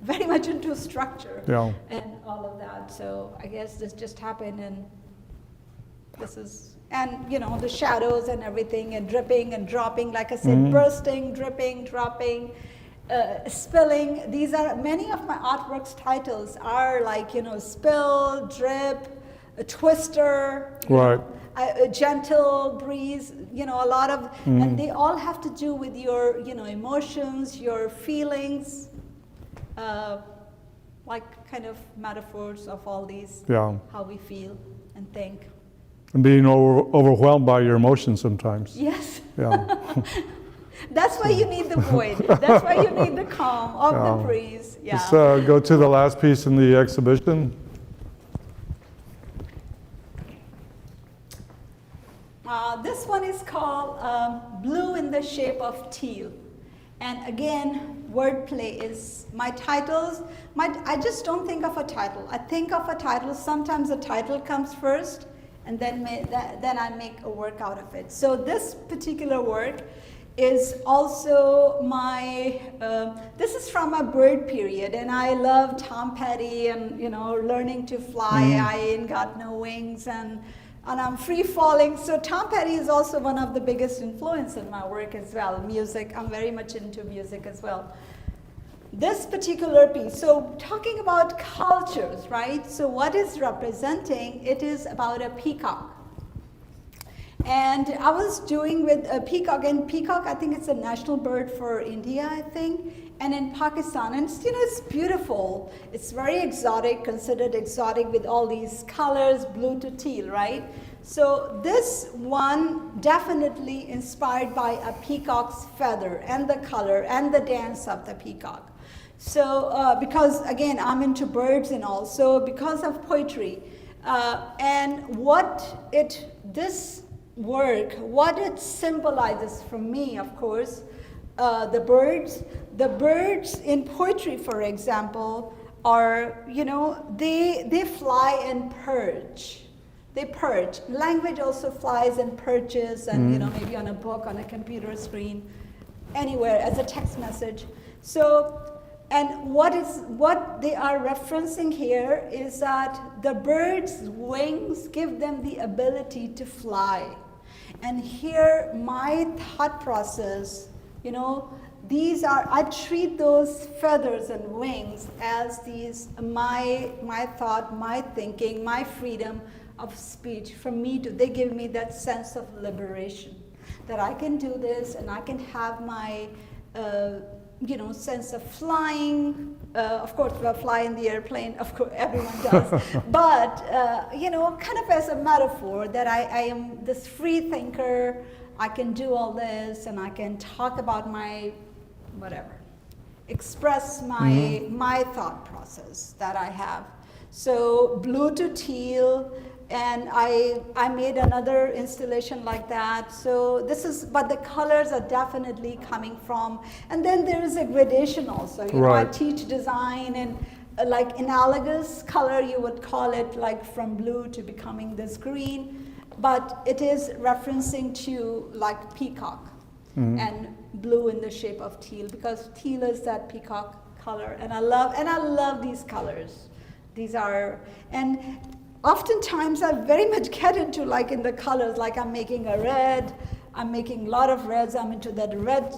very much into structure and all of that. So I guess this just happened, and this is, and the shadows and everything, and dripping and dropping, like I said, bursting, dripping, dropping, spilling. These are, many of my artworks titles are like, spill, drip, a twister, Right. A gentle breeze, a lot of, and they all have to do with your, emotions, your feelings, like kind of metaphors of all these, how we feel and think. And being overwhelmed by your emotions sometimes. Yes. Yeah. That's why you need the void. That's why you need the calm of the breeze. Yeah. Let's go to the last piece in the exhibition. This one is called Blue in the Shape of Teal. And again, wordplay is my titles. I just don't think of a title. I think of a title. Sometimes a title comes first, and then I make a work out of it. So this particular work is also my, this is from a bird period, and I love Tom Petty and, learning to fly. I ain't got no wings, and I'm free falling. So Tom Petty is also one of the biggest influence in my work as well. Music, I'm very much into music as well. This particular piece, so talking about cultures, right? So what is representing, it is about a peacock. And I was doing with a peacock, and peacock, I think it's a national bird for India, I think, and in Pakistan. And it's beautiful. It's very exotic, considered exotic with all these colors, blue to teal, right? So this one definitely inspired by a peacock's feather and the color and the dance of the peacock. So because again, I'm into birds and also because of poetry. And this work, what it symbolizes for me, of course, the birds in poetry, for example, are, they fly and perch. They perch. Language also flies and perches, and maybe on a book, on a computer screen, anywhere as a text message. So, and what they are referencing here is that the bird's wings give them the ability to fly. And here, my thought process, I treat those feathers and wings as my thought, my thinking, my freedom of speech. They give me that sense of liberation, that I can do this and I can have my, sense of flying. Of course, we'll fly in the airplane, of course, everyone does. But, kind of as a metaphor that I am this free thinker, I can do all this and I can talk about my, whatever, express my thought process that I have. So blue to teal, and I made another installation like that. So but the colors are definitely coming from, and then there is a gradation also. I teach design and like analogous color, you would call it, like from blue to becoming this green, but it is referencing to like peacock and blue in the shape of teal, because teal is that peacock color, and I love these colors. These are, and oftentimes I very much get into like in the colors, like I'm making a red, I'm making a lot of reds, I'm into that red,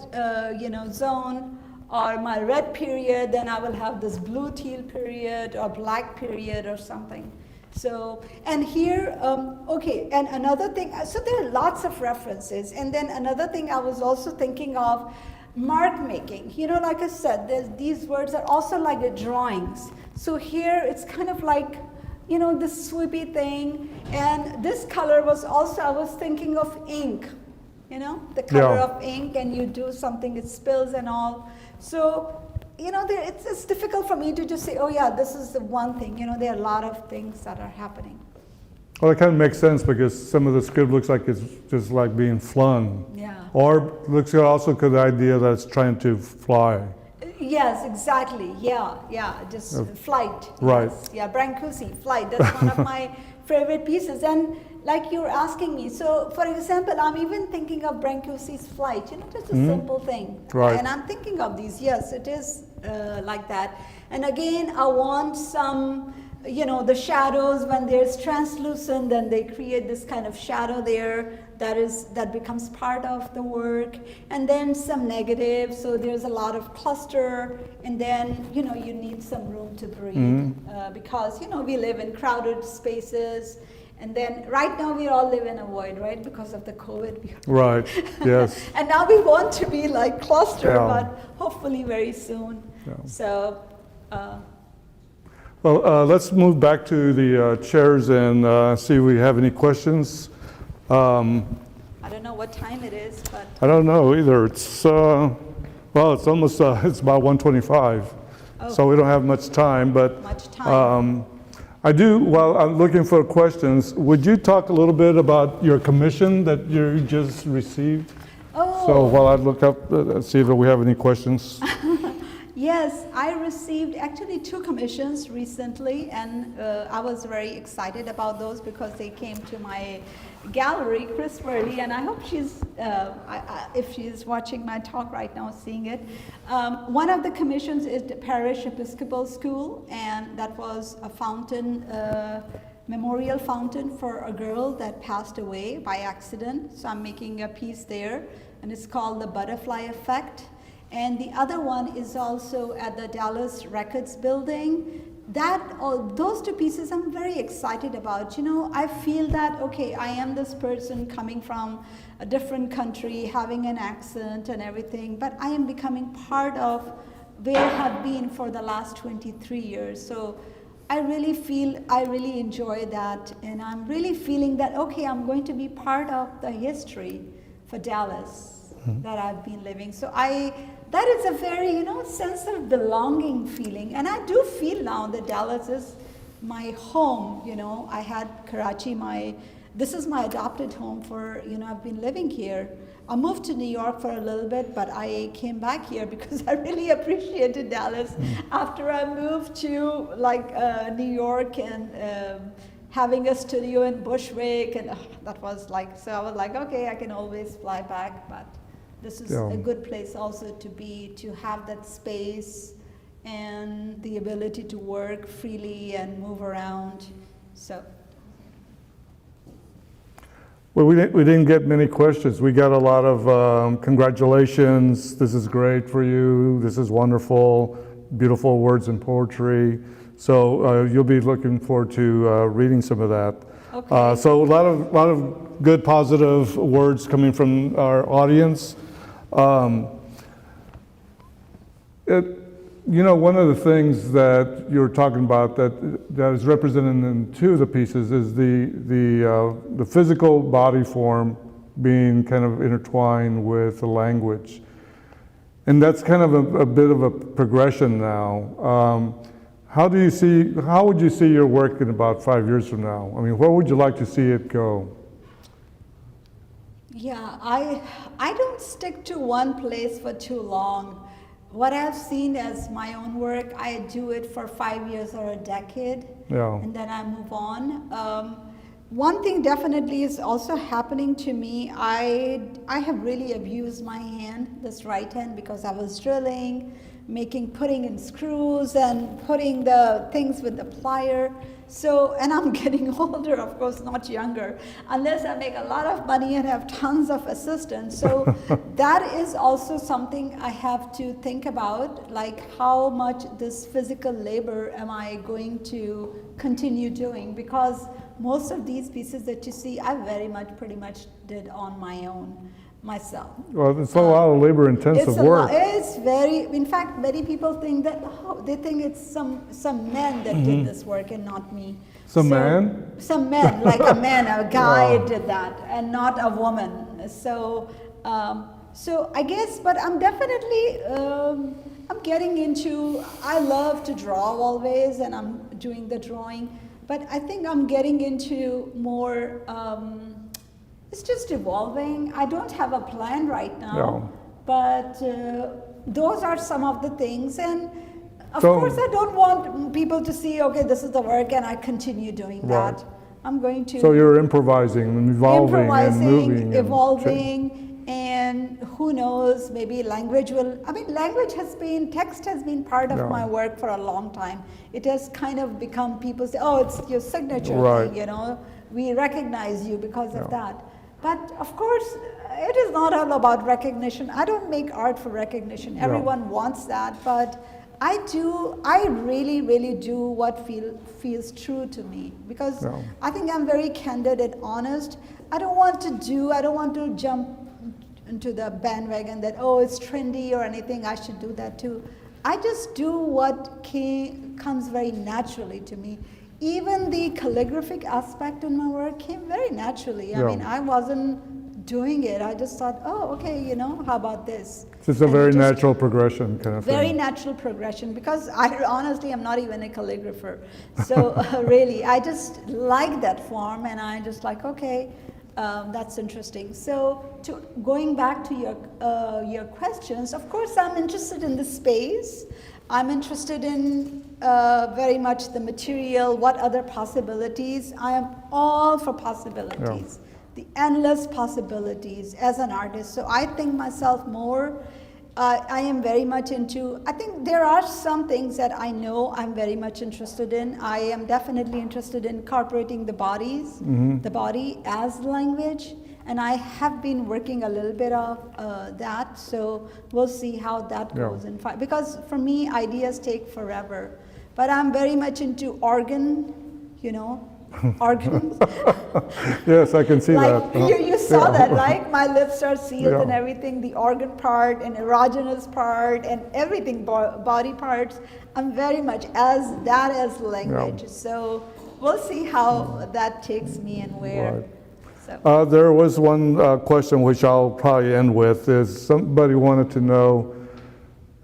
zone, or my red period, then I will have this blue teal period or black period or something. So, and here, and another thing, so there are lots of references, and then another thing I was also thinking of, mark making. Like I said, these words are also like the drawings. So here it's kind of like, this swoopy thing, and this color was also, I was thinking of ink. you know, the color Yeah. of ink, and you do something, it spills and all. So, you know, it's difficult for me to just say, oh yeah, this is the one thing. You know, there are a lot of things that are happening. Well, it kind of makes sense because some of the script looks like it's just like being flung. Yeah. Or looks also could the idea that it's trying to fly. Yes, exactly. Yeah, just flight. Right. Yes. Yeah, Brancusi, flight. That's one of my favorite pieces. And like you're asking me, so for example, I'm even thinking of Brancusi's flight, you know, just a simple thing. Right. And I'm thinking of these, yes, it is like that. And again, I want some, you know, the shadows, when there's translucent, then they create this kind of shadow there that becomes part of the work. And then some negative, so there's a lot of cluster, and then, you know, you need some room to breathe because, you know, we live in crowded spaces. And then right now we all live in a void, right? Because of the COVID. Right, yes. And now we want to be like cluster, Yeah. but hopefully very soon. Yeah. So, Well, let's move back to the chairs and see if we have any questions. I don't know what time it is, but I don't know either. It's, well, it's almost, it's about 1:25. So we don't have much time, but much time. I do, while I'm looking for questions, would you talk a little bit about your commission that you just received? So while I look up, see if we have any questions. Yes, I received actually 2 commissions recently, and I was very excited about those because they came to my gallery, Chris Worley, and I hope she's, if she's watching my talk right now, seeing it. One of the commissions is the Parish Episcopal School, and that was a fountain, memorial fountain for a girl that passed away by accident. So I'm making a piece there, and it's called The Butterfly Effect. And the other one is also at the Dallas Records building. Those 2 pieces I'm very excited about. You know, I feel that, okay, I am this person coming from a different country, having an accent and everything, but I am becoming part of where I have been for the last 23 years. So I really enjoy that, and I'm really feeling that, okay, I'm going to be part of the history for Dallas that I've been living. So that is a very, you know, sense of belonging feeling. And I do feel now that Dallas is my home, you know. I had Karachi, this is my adopted home for, you know, I've been living here. I moved to New York for a little bit, but I came back here because I really appreciated Dallas after I moved to like New York and having a studio in Bushwick, and that was like, so I was like, okay, I can always fly back, but this is a good place also to be, to have that space and the ability to work freely and move around. So. Well, we didn't get many questions. We got a lot of congratulations, this is great for you, this is wonderful, beautiful words and poetry. So you'll be looking forward to reading some of that. Okay. So a lot of good positive words coming from our audience. You know, one of the things that you're talking about that is represented in 2 of the pieces is the physical body form being kind of intertwined with the language. And that's kind of a bit of a progression now. How would you see your work in about 5 years from now? I mean, where would you like to see it go? Yeah, I don't stick to one place for too long. What I've seen as my own work, I do it for 5 years or a decade, and then I move on. One thing definitely is also happening to me. I have really abused my hand, this right hand, because I was drilling, putting in screws and putting the things with the plier. So, and I'm getting older, of course, not younger, unless I make a lot of money and have tons of assistants. So that is also something I have to think about, like how much this physical labor am I going to continue doing? Because most of these pieces that you see, I pretty much did on my own. Myself. Well, it's a lot of labor-intensive work. It's very, in fact, many people think that, they think it's some men that did this work and not me. Some men, like a man, a guy did that, and not a woman. So I guess, but I'm definitely, I'm getting into, I love to draw always, and I'm doing the drawing, but I think I'm getting into more, it's just evolving. I don't have a plan right now, No. but those are some of the things. And of So- course, I don't want people to see, okay, this is the work, and I continue doing Right. that. I'm going to So you're improvising and evolving and moving. and evolving, and who knows, maybe language will, I mean, text has been part of Yeah. my work for a long time. It has kind of become, people say, oh, it's your signature Right. thing, you know, we recognize you because of Yeah. that. But of course, it is not all about recognition. I don't make art for recognition. Yeah. Everyone wants that, but I really, really do what feels true to me, because Yeah. I think I'm very candid and honest. I don't want to jump into the bandwagon that, oh, it's trendy or anything, I should do that too. I just do what comes very naturally to me. Even the calligraphic aspect in my work came very naturally. I Yeah. mean, I wasn't doing it. I just thought, oh, okay, you know, how about this? It's a And very just natural progression kind of very thing. natural progression, because I honestly am not even a calligrapher. So really, I just like that form, and I just like, okay, that's interesting. So going back to your questions, of course, I'm interested in the space. I'm interested in very much the material, what other possibilities. I am all for possibilities. The endless possibilities as an artist. So I think myself more, I am very much into, I think there are some things that I know I'm very much interested in. I am definitely interested in incorporating the body as language. And I have been working a little bit of that. So we'll see how that goes. Because for me, ideas take forever. But I'm very much into organs. Yes, I can see like that. you saw Yeah. that, right? My lips are sealed Yeah. and everything, the organ part and erogenous part and everything, body parts. I'm very much as language. So we'll see how that takes me and where. Right. So. There was one question which I'll probably end with, is somebody wanted to know,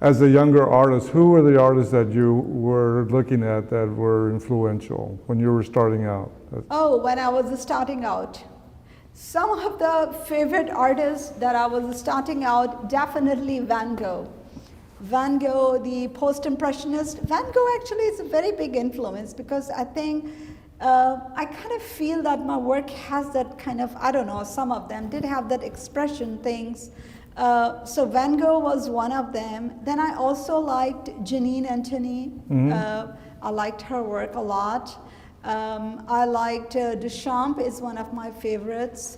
as a younger artist, who were the artists that you were looking at that were influential when you were starting out? Oh, when I was starting out. Some of the favorite artists that I was starting out, definitely Van Gogh. Van Gogh, the post-impressionist. Van Gogh actually is a very big influence, because I think I kind of feel that my work has that kind of, I don't know, some of them did have that expression things. So Van Gogh was one of them. Then I also liked Janine Antony. I liked her work a lot. I liked Duchamp is one of my favorites.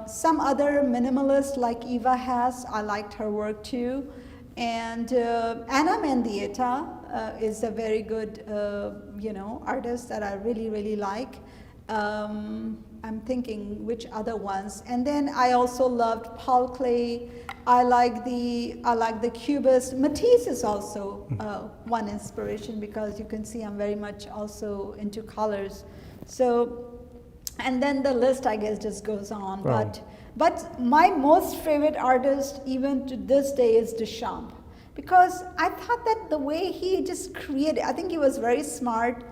Some other minimalists like Eva Hesse, I liked her work too. And Anna Mendieta is a very good, artist that I really, really like. I'm thinking which other ones. And then I also loved Paul Klee. I like the Cubist. Matisse is also one inspiration, because you can see I'm very much also into colors. So, and then the list, I guess, just goes on. Wow. But my most favorite artist, even to this day, is Duchamp, because I thought that the way he just created, I think he was very smart,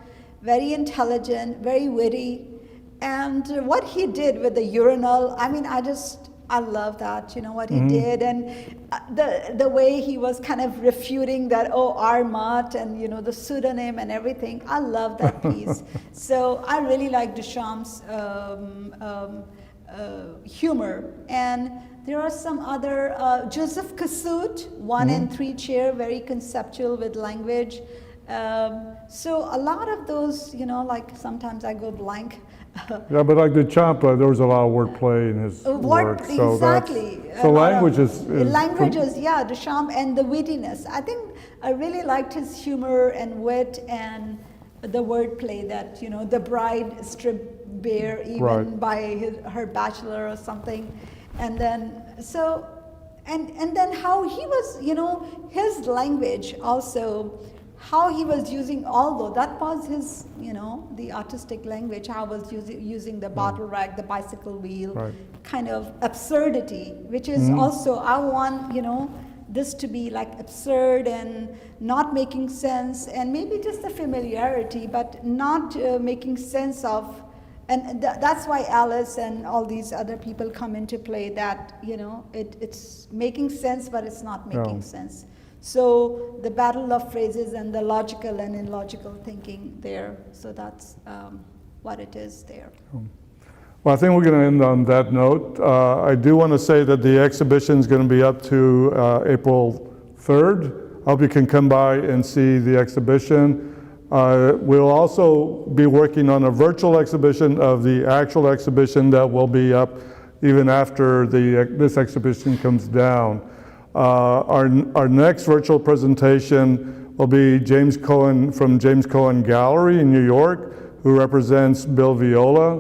very intelligent, very witty. And what he did with the urinal, I mean, I love that, what he did. And the way he was kind of refuting that, Armat and, the pseudonym and everything. I love that piece. So I really like Duchamp's humor. And there are some other, Joseph Cassoute, 1 and 3 chair, very conceptual with language. So a lot of those, like sometimes I go blank. Yeah, but like Duchamp, there was a lot of wordplay in his work. So exactly. So language is languages, yeah, Duchamp, and the wittiness. I think I really liked his humor and wit and the wordplay that, the bride stripped bare even by her bachelor or something. And then, and then how he was, his language also, how he was using, although that was his, the artistic language, how he was using the bottle rack, the bicycle wheel, Right. kind of absurdity, which is also, I want, this to be like absurd and not making sense, and maybe just the familiarity, but not making sense of, and that's why Alice and all these other people come into play, that, it's making sense, but it's not making sense. So the battle of phrases and the logical and illogical thinking there. So that's what it is there. Well, I think we're going to end on that note. I do want to say that the exhibition is going to be up to April 3rd. I hope you can come by and see the exhibition. We'll also be working on a virtual exhibition of the actual exhibition that will be up even after this exhibition comes down. Our next virtual presentation will be James Cohen from James Cohen Gallery in New York, who represents Bill Viola.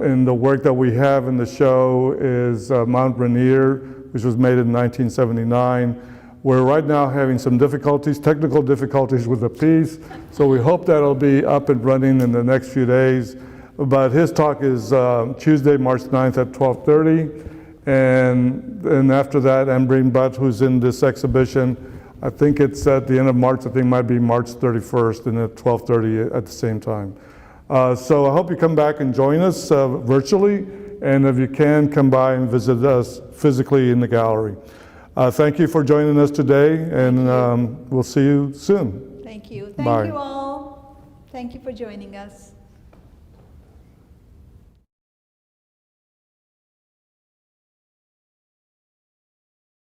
And the work that we have in the show is Mount Rainier, which was made in 1979. We're right now having some technical difficulties with the piece, so we hope that'll be up and running in the next few days. But his talk is Tuesday, March 9th at 12:30. And after that, Ambreen Butt, who's in this exhibition, I think it's at the end of March, I think it might be March 31st, and at 12:30 at the same time. So I hope you come back and join us virtually, and if you can, come by and visit us physically in the gallery. Thank you for joining us today, and we'll see you soon. Thank you. Bye. Thank you all. Thank you for joining us.